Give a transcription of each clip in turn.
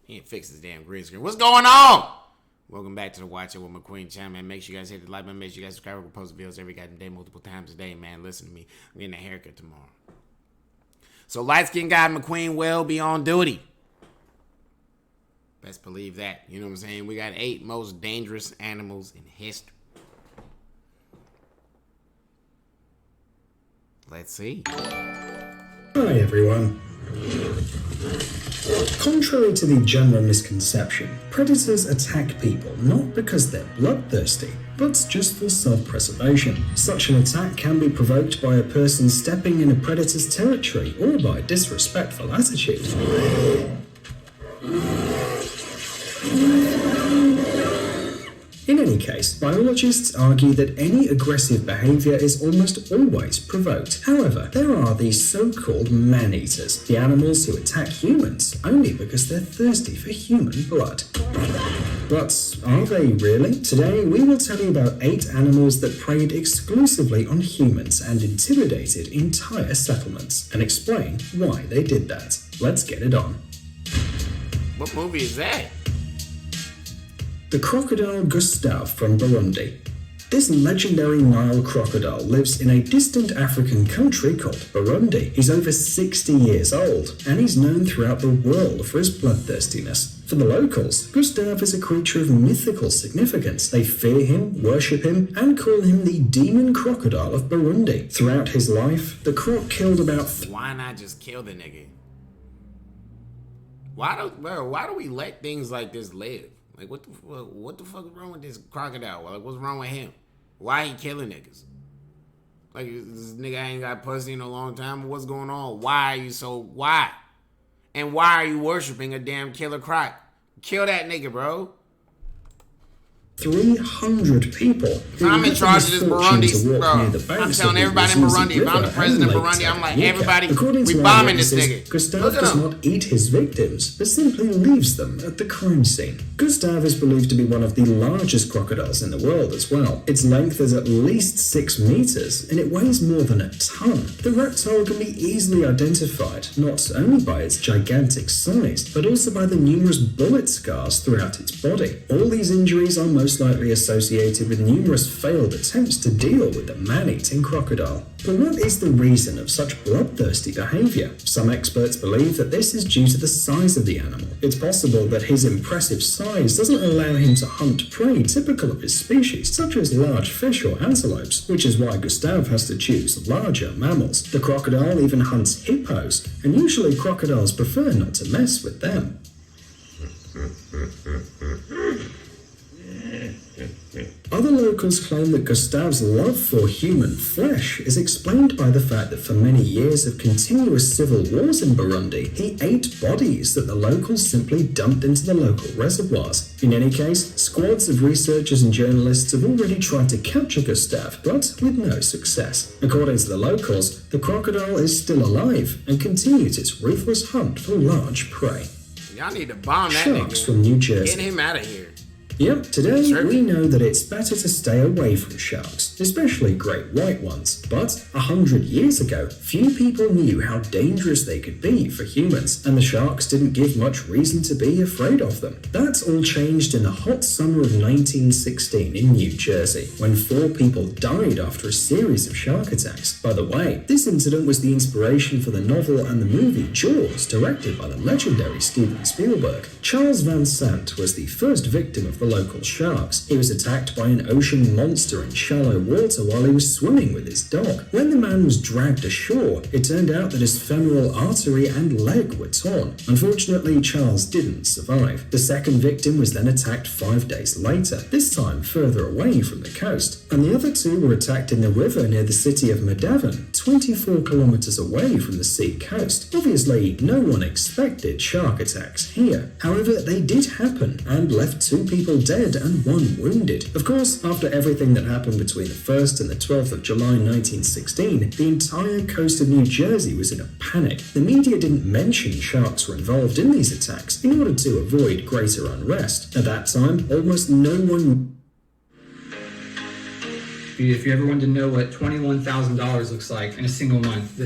He ain't fix his damn green screen. What's going on? Welcome back to the Watch It with McQueen channel, man. Make sure you guys hit the like button. Make sure you guys subscribe. We'll post videos every goddamn day, multiple times a day, man. Listen to me. I'm getting a haircut tomorrow. So light-skinned guy McQueen will be on duty. Best believe that. You know what I'm saying? We got 8 most dangerous animals in history. Let's see. Hi everyone. Contrary to the general misconception, predators attack people not because they're bloodthirsty, but just for self-preservation. Such an attack can be provoked by a person stepping in a predator's territory or by disrespectful attitude. In any case, biologists argue that any aggressive behavior is almost always provoked. However, there are these so-called man-eaters, the animals who attack humans only because they're thirsty for human blood. But are they really? Today, we will tell you about 8 animals that preyed exclusively on humans and intimidated entire settlements, and explain why they did that. Let's get it on. What movie is that? The crocodile Gustave from Burundi. This legendary Nile crocodile lives in a distant African country called Burundi. He's over 60 years old, and he's known throughout the world for his bloodthirstiness. For the locals, Gustave is a creature of mythical significance. They fear him, worship him, and call him the demon crocodile of Burundi. Throughout his life, the croc killed about... Why not just kill the nigga? Why do we let things like this live? Like, what the fuck is wrong with this crocodile? Like, what's wrong with him? Why he killing niggas? Like, this nigga ain't got pussy in a long time. What's going on? Why? And why are you worshiping a damn killer croc? Kill that nigga, bro. 300 people. I'm in charge of this Burundi, bro. I'm telling everybody in Burundi, if I'm the president of Burundi, I'm like, everybody, we bombing this nigga. Gustave does not eat his victims, but simply leaves them at the crime scene. Gustave is believed to be one of the largest crocodiles in the world as well. Its length is at least 6 meters, and it weighs more than a ton. The reptile can be easily identified, not only by its gigantic size, but also by the numerous bullet scars throughout its body. All these injuries are most likely associated with numerous failed attempts to deal with the man-eating crocodile. But what is the reason of such bloodthirsty behavior? Some experts believe that this is due to the size of the animal. It's possible that his impressive size doesn't allow him to hunt prey typical of his species, such as large fish or antelopes, which is why Gustave has to choose larger mammals. The crocodile even hunts hippos, and usually crocodiles prefer not to mess with them. Other locals claim that Gustave's love for human flesh is explained by the fact that for many years of continuous civil wars in Burundi, he ate bodies that the locals simply dumped into the local reservoirs. In any case, squads of researchers and journalists have already tried to capture Gustave, but with no success. According to the locals, the crocodile is still alive and continues its ruthless hunt for large prey. Y'all need to bomb that Sharks nigga. from New Jersey. Get him out of here. Yep, today we know that it's better to stay away from sharks, especially great white ones. But 100 years ago, few people knew how dangerous they could be for humans, and the sharks didn't give much reason to be afraid of them. That all changed in the hot summer of 1916 in New Jersey, when 4 people died after a series of shark attacks. By the way, this incident was the inspiration for the novel and the movie Jaws, directed by the legendary Steven Spielberg. Charles Van Sant was the first victim of the local sharks. He was attacked by an ocean monster in shallow water while he was swimming with his dog. When the man was dragged ashore, it turned out that his femoral artery and leg were torn. Unfortunately, Charles didn't survive. The second victim was then attacked 5 days later, this time further away from the coast. And the other 2 were attacked in the river near the city of Madavon, 24 kilometers away from the sea coast. Obviously, no one expected shark attacks here. However, they did happen and left 2 people dead and 1 wounded. Of course, after everything that happened between the 1st and the 12th of July 1916, the entire coast of New Jersey was in a panic. The media didn't mention sharks were involved in these attacks in order to avoid greater unrest. At that time, almost no one... If you ever wanted to know what $21,000 looks like in a single month,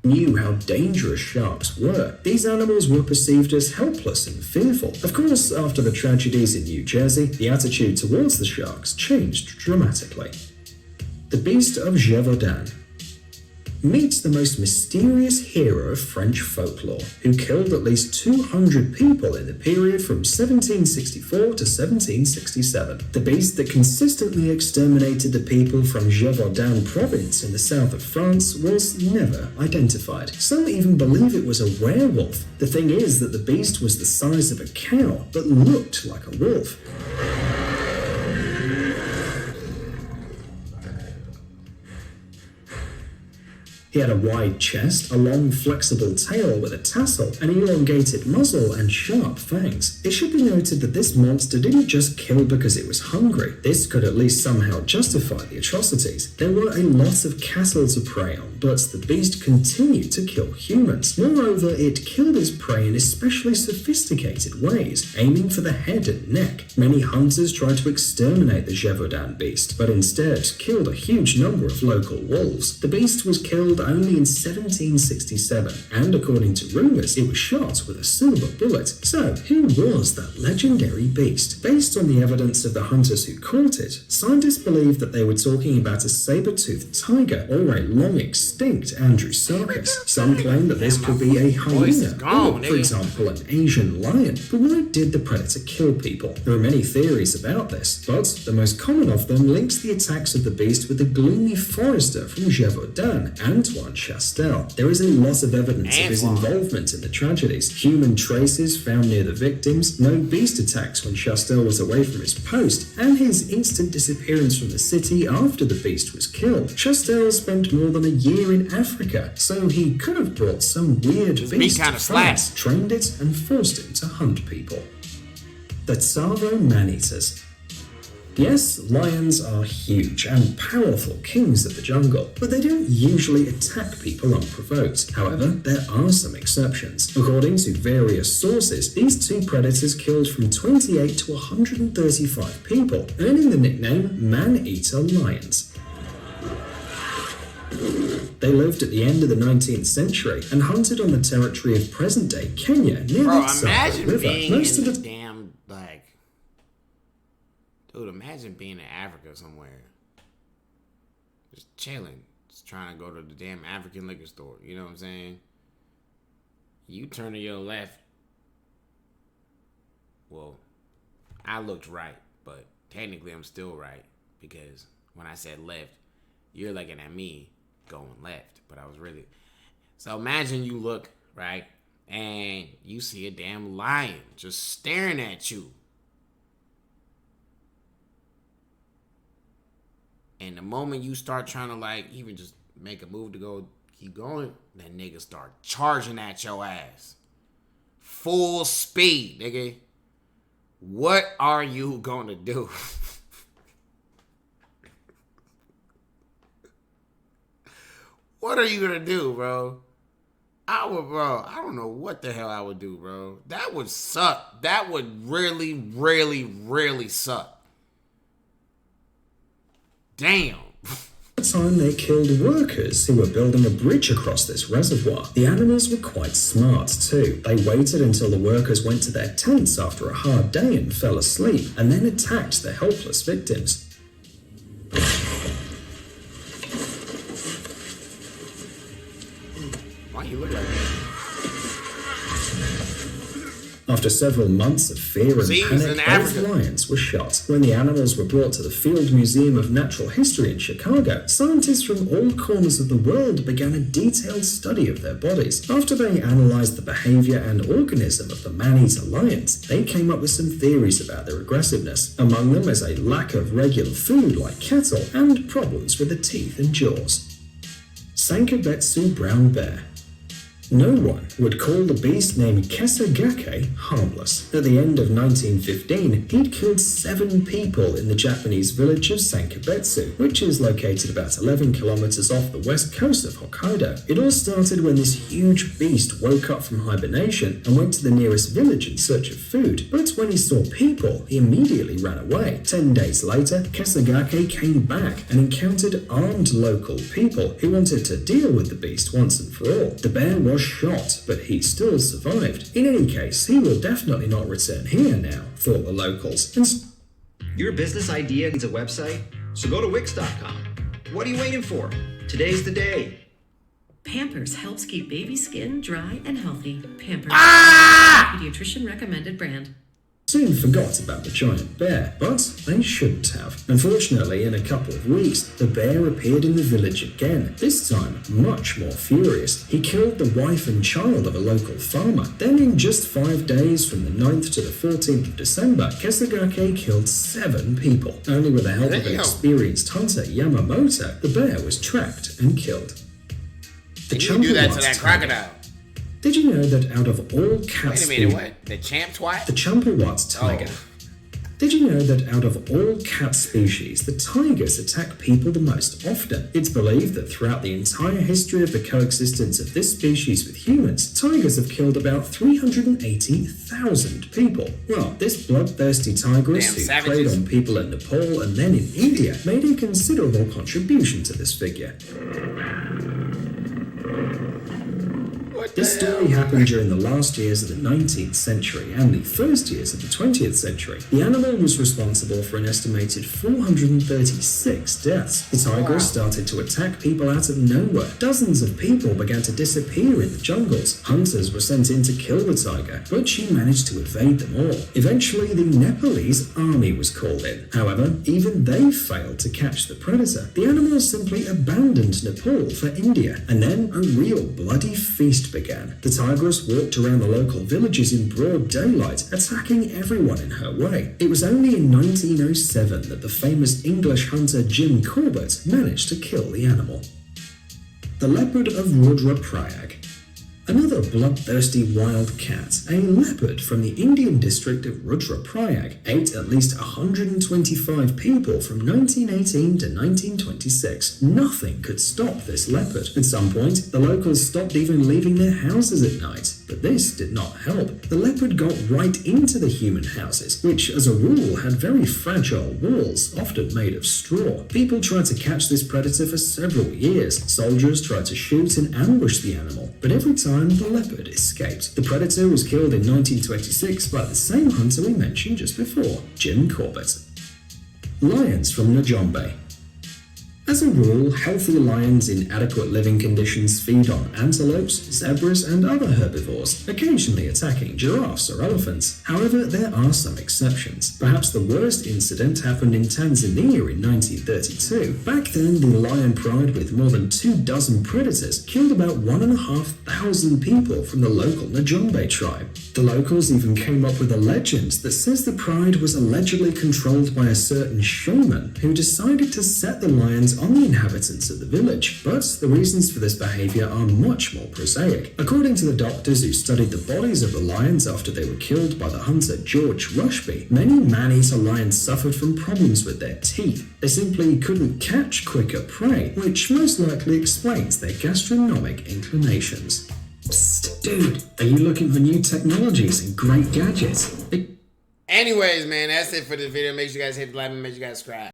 knew how dangerous sharks were. These animals were perceived as helpless and fearful. Of course, after the tragedies in New Jersey, the attitude towards the sharks changed dramatically. The Beast of Gervon. Meet the most mysterious hero of French folklore, who killed at least 200 people in the period from 1764 to 1767. The beast that consistently exterminated the people from Gervon province in the south of France was never identified. Some even believe it was a werewolf. The thing is that the beast was the size of a cow, but looked like a wolf. He had a wide chest, a long flexible tail with a tassel, an elongated muzzle, and sharp fangs. It should be noted that this monster didn't just kill because it was hungry. This could at least somehow justify the atrocities. There were a lot of cattle to prey on, but the beast continued to kill humans. Moreover, it killed its prey in especially sophisticated ways, aiming for the head and neck. Many hunters tried to exterminate the Gervon beast, but instead killed a huge number of local wolves. The beast was killed only in 1767, and according to rumours, it was shot with a silver bullet. So, who was that legendary beast? Based on the evidence of the hunters who caught it, scientists believe that they were talking about a saber-toothed tiger or a long-extinct Andrewsarchus. Some claim that this could be a hyena, or, for example, an Asian lion. But why did the predator kill people? There are many theories about this, but the most common of them links the attacks of the beast with the gloomy forester from Gervon, Antoine Chastel. There is a lot of evidence of his involvement in the tragedies. Human traces found near the victims, no beast attacks when Chastel was away from his post, and his instant disappearance from the city after the beast was killed. Chastel spent more than a year in Africa, so he could have brought some weird beast to France, trained it, and forced it to hunt people. The Tsavo man-eaters. Yes, lions are huge and powerful kings of the jungle, but they don't usually attack people unprovoked. However, there are some exceptions. According to various sources, these two predators killed from 28 to 135 people, earning the nickname Man-Eater Lions. They lived at the end of the 19th century and hunted on the territory of present-day Kenya near the Tsavo River. Most of the Dude, imagine being in Africa somewhere. Just chilling. Just trying to go to the damn African liquor store. You know what I'm saying? You turn to your left. Well, I looked right, but technically I'm still right. Because when I said left, you're looking at me going left. But I was really... So imagine you look, right? And you see a damn lion just staring at you. And the moment you start trying to, like, even just make a move to go keep going, that nigga start charging at your ass. Full speed, nigga. What are you gonna do? What are you gonna do, bro? I don't know what the hell I would do, bro. That would suck. That would really, really, really suck. Damn. At the time they killed workers who were building a bridge across this reservoir. The animals were quite smart too. They waited until the workers went to their tents after a hard day and fell asleep, and then attacked the helpless victims. Why you look like that? After several months of fear and panic, both lions were shot. When the animals were brought to the Field Museum of Natural History in Chicago, scientists from all corners of the world began a detailed study of their bodies. After they analysed the behaviour and organism of the man-eater lions, they came up with some theories about their aggressiveness. Among them is a lack of regular food like cattle and problems with the teeth and jaws. Sankibetsu brown bear. No one would call the beast named Kesagake harmless. At the end of 1915, he'd killed 7 people in the Japanese village of Sankibetsu, which is located about 11 kilometers off the west coast of Hokkaido. It all started when this huge beast woke up from hibernation and went to the nearest village in search of food, but when he saw people, he immediately ran away. 10 days later, Kesagake came back and encountered armed local people who wanted to deal with the beast once and for all. The bear was shot, but he still survived. In any case, he will definitely not return here now, thought the locals. Your business idea needs a website? So go to Wix.com. What are you waiting for? Today's the day. Pampers helps keep baby skin dry and healthy. Pampers, pediatrician recommended brand. Soon forgot about the giant bear, but they shouldn't have. Unfortunately, in a couple of weeks, the bear appeared in the village again, this time much more furious. He killed the wife and child of a local farmer. Then in just 5 days, from the 9th to the 14th of December, Kesagake killed 7 people. Only with the help of an experienced hunter, Yamamoto, the bear was tracked and killed. You do that to that crocodile. Did you know that out of all cat species... Wait a minute, what? The champ twat? The Champawat tiger. Oh. Did you know that out of all cat species, the tigers attack people the most often? It's believed that throughout the entire history of the coexistence of this species with humans, tigers have killed about 380,000 people. Well, this bloodthirsty tigress who preyed on people in Nepal and then in India made a considerable contribution to this figure. This story happened during the last years of the 19th century and the first years of the 20th century. The animal was responsible for an estimated 436 deaths. The tigress started to attack people out of nowhere. Dozens of people began to disappear in the jungles. Hunters were sent in to kill the tiger, but she managed to evade them all. Eventually, the Nepalese army was called in. However, even they failed to catch the predator. The animal simply abandoned Nepal for India, and then a real bloody feast began. The tigress walked around the local villages in broad daylight, attacking everyone in her way. It was only in 1907 that the famous English hunter Jim Corbett managed to kill the animal. The leopard of Rudraprayag. Another bloodthirsty wild cat, a leopard from the Indian district of Rudraprayag, ate at least 125 people from 1918 to 1926. Nothing could stop this leopard. At some point, the locals stopped even leaving their houses at night, but this did not help. The leopard got right into the human houses, which as a rule had very fragile walls, often made of straw. People tried to catch this predator for several years. Soldiers tried to shoot and ambush the animal, but every time the leopard escaped. The predator was killed in 1926 by the same hunter we mentioned just before, Jim Corbett. Lions from Njombe. As a rule, healthy lions in adequate living conditions feed on antelopes, zebras, and other herbivores, occasionally attacking giraffes or elephants. However, there are some exceptions. Perhaps the worst incident happened in Tanzania in 1932. Back then, the lion pride with more than 24 predators killed about 1,500 people from the local Njombe tribe. The locals even came up with a legend that says the pride was allegedly controlled by a certain shaman who decided to set the lions on the inhabitants of the village, but the reasons for this behavior are much more prosaic. According to the doctors who studied the bodies of the lions after they were killed by the hunter George Rushby, many Maneater lions suffered from problems with their teeth. They simply couldn't catch quicker prey, which most likely explains their gastronomic inclinations. Psst, dude, are you looking for new technologies and great gadgets? Anyways, man, that's it for this video. Make sure you guys hit the like and make sure you guys subscribe.